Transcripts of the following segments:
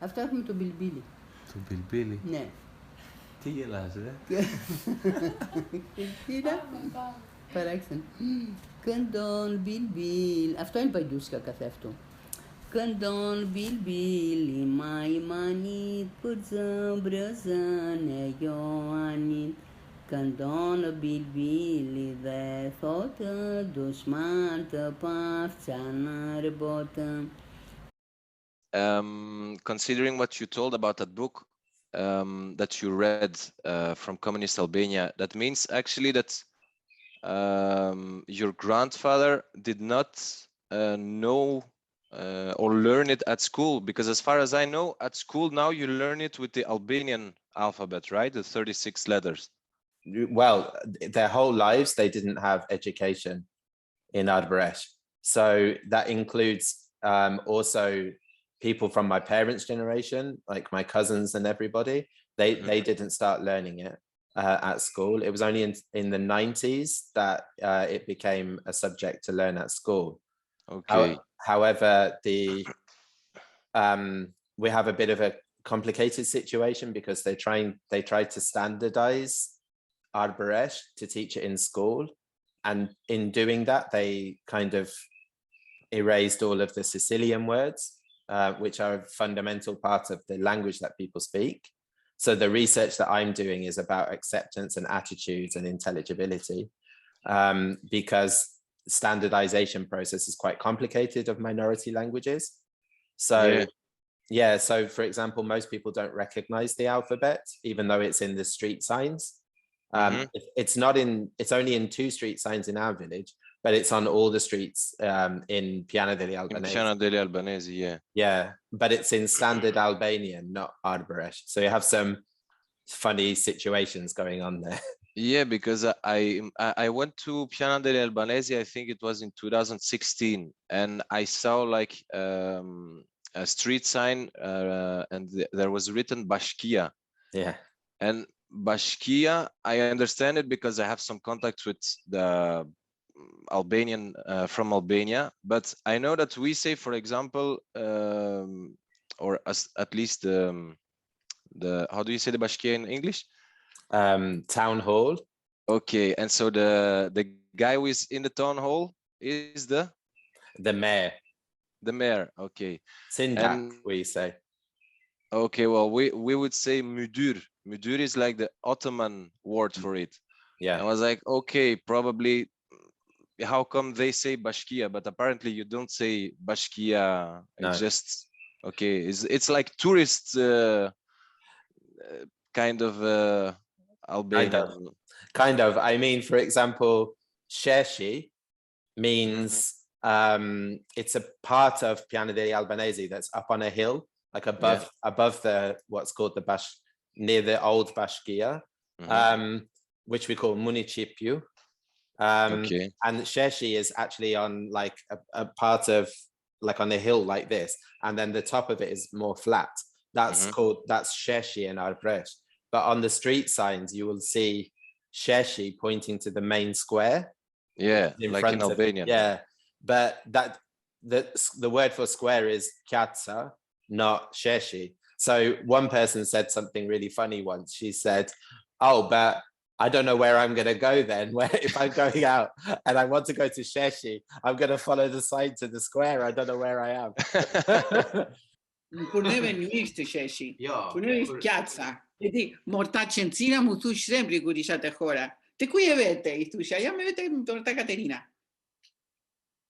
افتكرهم تبلبلي تبلبلي نعم تيجي لازم كده paraxen كندون بلبل افتون بايدوسكا كثافتو كندون بلبل ماي ماني كوزا برزان يواني كندون بلبل ذا ثوت دشمان تباف تانار بوتم. Considering what you told about that book that you read from communist Albania, that means actually that your grandfather did not know or learn it at school, because as far as I know, at school now you learn it with the Albanian alphabet, right? The 36 letters. Well, their whole lives they didn't have education in Arberesh, so that includes also people from my parents' generation, like my cousins and everybody. They didn't start learning it at school. It was only in the 90s that it became a subject to learn at school. Okay. However, we have a bit of a complicated situation because they tried to standardize Arberesh to teach it in school, and in doing that they kind of erased all of the Sicilian words, which are a fundamental part of the language that people speak. So the research that I'm doing is about acceptance and attitudes and intelligibility, because standardization process is quite complicated of minority languages. So yeah, so for example, most people don't recognize the alphabet, even though it's in the street signs. It's only in 2 street signs in our village, but it's on all the streets in Piana degli Albanesi. Piana degli Albanesi, yeah. Yeah, but it's in standard Albanian, not Arberesh. So you have some funny situations going on there. Yeah, because I went to Piana degli Albanesi, I think it was in 2016, and I saw like a street sign and there was written Bashkia. Yeah. And Bashkia, I understand it because I have some contacts with the Albanian from Albania, but I know that we say, for example, or at least the how do you say the Bashkia in English? Town hall. Okay, and so the guy who is in the town hall is the mayor. The mayor, okay. Sindak, we say. Okay, well, we would say müdür. Müdür is like the Ottoman word for it. Yeah. I was like, okay, probably. How come they say Bashkia, but apparently you don't say Bashkia? No. It's just okay. It's like tourist kind of Albanian. Kind of. I mean, for example, Shershi means it's a part of Piana degli Albanesi that's up on a hill, like above the what's called the near the old Bashkia, which we call Municipio. Okay. And Shershi is actually on like a part of like on a hill like this, and then the top of it is more flat. That's Shershi in Arberesh. But on the street signs, you will see Shershi pointing to the main square. Yeah, like in Albania. Yeah, but the word for square is Piazza, not Shershi. So one person said something really funny once. She said, "Oh, but I don't know where I'm going to go then. If I'm going out and I want to go to Shershi, I'm going to follow the sign to the square. I don't know where I am." Kur neve nuk ishte sheshi, kur neve ishte Piazza. E di, morta Cenzina mu thush sempre kur isha te hora. Te ku je vete? I thusha, jam me vete morta Katerina.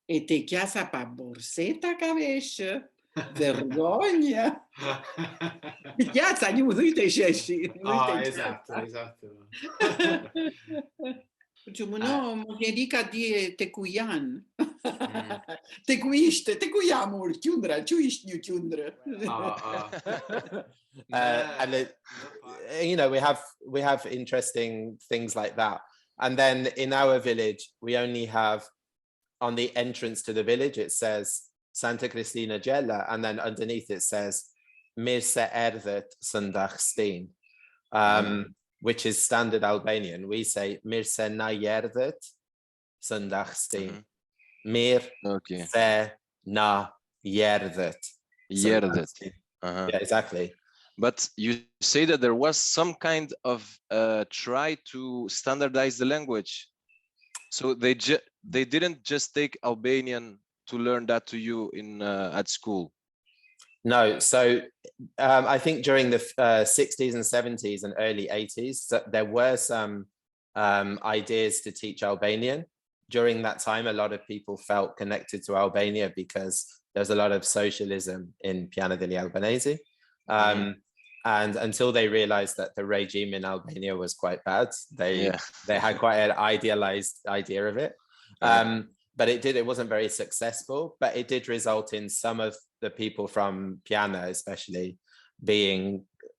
E te chiasa pa borseta ka vesh. Vergogna. Piazza gli mu thush te sheshi. Esatto. Diciamo, no, Monica di te ku janë. Te ku ishte, te ku jam ur qundra, që ishte një qundra. And you know, we have interesting things like that. And then in our village, we only have on the entrance to the village, it says Santa Cristina Gela, and then underneath it says Mirse Erdhet Sundachstein, which is standard Albanian. We say Mirse na Erdhet Sundachstein. Mir se na Erdhet. Erdhet. Yeah, exactly. But you say that there was some kind of try to standardize the language. So they didn't just take Albanian to learn that to you in at school. No, so I think during the 60s and 70s and early 80s, there were some ideas to teach Albanian. During that time, a lot of people felt connected to Albania because there's a lot of socialism in Piana degli Albanesi. And until they realized that the regime in Albania was quite bad, they had quite an idealized idea of it. But it wasn't very successful, but it did result in some of the people from Piana especially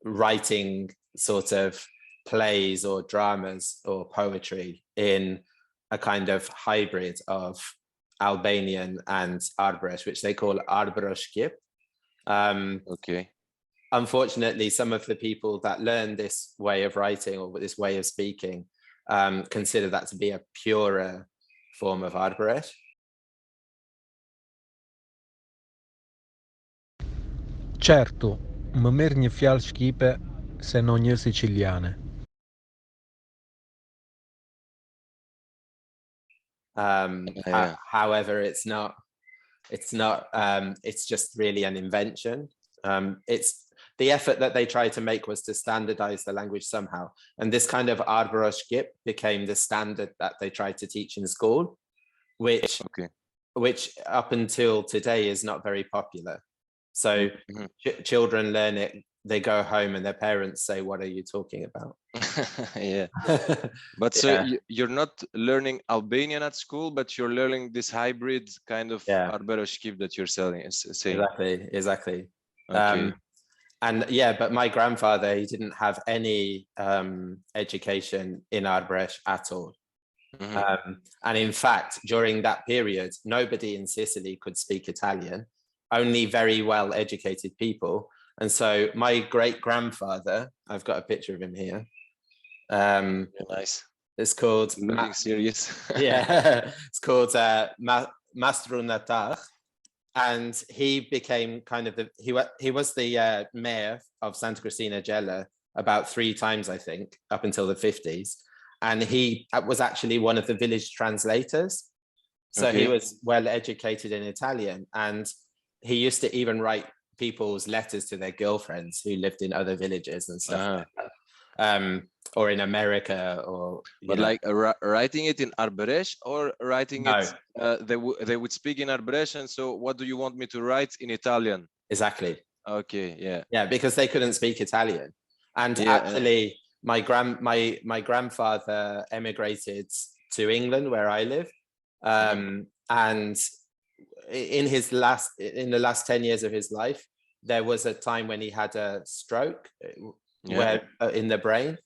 writing sort of plays or dramas or poetry in a kind of hybrid of Albanian and Arberesh, which they call Arberesh. Okay. Unfortunately, some of the people that learn this way of writing or this way of speaking consider that to be a purer form of Arberesh. Certo, më merr një fjalë shqipe se no një siciliane. However, it's not. It's just really an invention. It's the effort that they tried to make was to standardize the language somehow. And this kind of Arberesh became the standard that they tried to teach in school, which up until today is not very popular. So children learn it, they go home and their parents say, what are you talking about? Yeah. But so you're not learning Albanian at school, but you're learning this hybrid kind of Arberesh that you're saying. Exactly. Okay. And but my grandfather, he didn't have any education in Arberesh at all. And in fact, during that period, nobody in Sicily could speak Italian, only very well educated people. And so my great grandfather, I've got a picture of him here. Nice. It's called serious. it's called Mastro Natach. And he became kind of he was the mayor of Santa Cristina Gela about 3 times, I think, up until the 50s. And he was actually one of the village translators. So he was well educated in Italian. And he used to even write people's letters to their girlfriends who lived in other villages and stuff like that. Or in America, or but like writing it in Arberesh or writing it they would speak in Arberesh, and so what do you want me to write in Italian? Exactly. Okay. Because they couldn't speak Italian. And actually my grandfather emigrated to England where I live, and in the last 10 years of his life there was a time when he had a stroke where in the brain.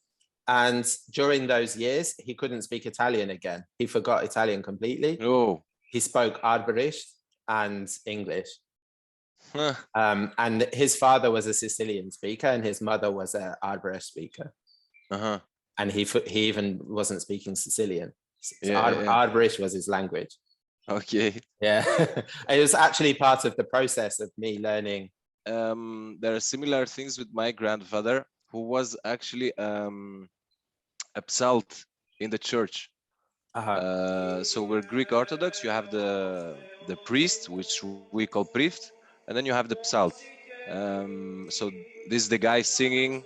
And during those years, he couldn't speak Italian again. He forgot Italian completely. He spoke Arberesh and English. And his father was a Sicilian speaker and his mother was an Arberesh speaker. And he even wasn't speaking Sicilian. Arberesh was his language. Okay. It was actually part of the process of me learning. There are similar things with my grandfather, who was actually a psalt in the church. So we're Greek Orthodox. You have the priest, which we call priest, and then you have the psalt. So this is the guy singing,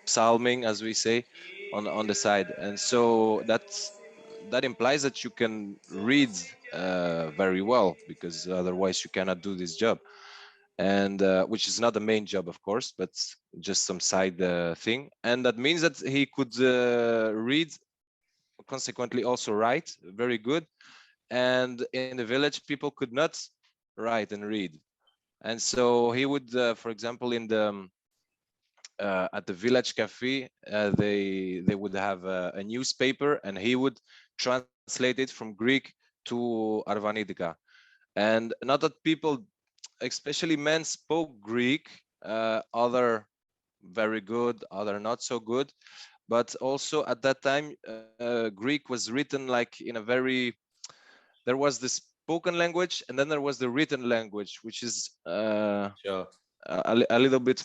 psalming, as we say, on the side. And so that implies that you can read very well, because otherwise you cannot do this job. And which is not the main job, of course, but just some side thing. And that means that he could read, consequently also write very good. And in the village, people could not write and read. And so he would, for example, in the at the village cafe, they would have a newspaper, and he would translate it from Greek to Arvanite. And not that people, especially men, spoke Greek, other very good, other not so good, but also at that time Greek was written like in a very, there was this spoken language, and then there was the written language, which is Sure. a little bit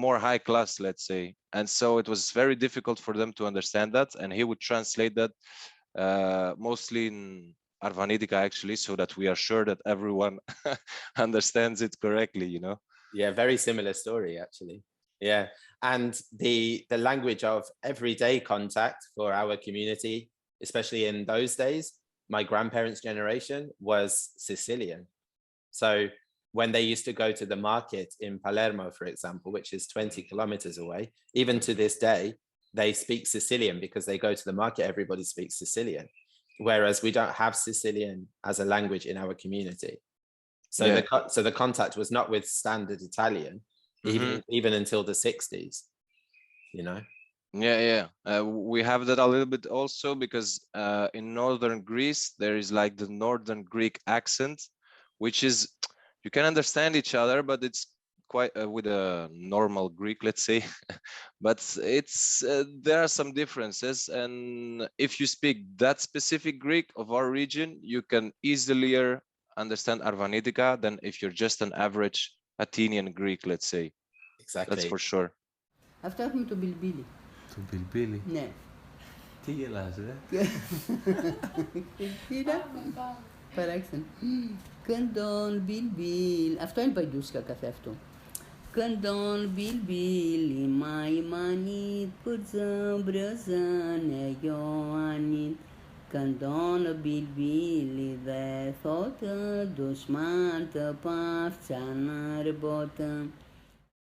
more high class, let's say. And so it was very difficult for them to understand that, and he would translate that mostly in Arvanitica, actually, so that we are sure that everyone understands it correctly, you know. Yeah, very similar story, actually. Yeah, and the language of everyday contact for our community, especially in those days, my grandparents' generation, was Sicilian. So when they used to go to the market in Palermo, for example, which is 20 kilometers away, even to this day, they speak Sicilian because they go to the market, everybody speaks Sicilian. Whereas we don't have Sicilian as a language in our community. So the contact was not with standard Italian, even until the 60s, you know? Yeah. We have that a little bit also because in northern Greece, there is like the northern Greek accent, which is, you can understand each other, but it's quite with a normal Greek, let's say. But it's there are some differences, and if you speak that specific Greek of our region, you can easily understand Arvanitica than if you're just an average Athenian Greek, let's say. Exactly. That's for sure. After him to Bilbili. To Bilbili? Ναι. Τι γελάς, ρε? Κοίτα. Παράξενο. Când Bilbil. Αυτό είναι παγιούσκα καθ' αυτό. Când Bilbil mai manit pârță brăzăne Ioanit. Când Bilbil de thotă dușman të pafța nărbotă.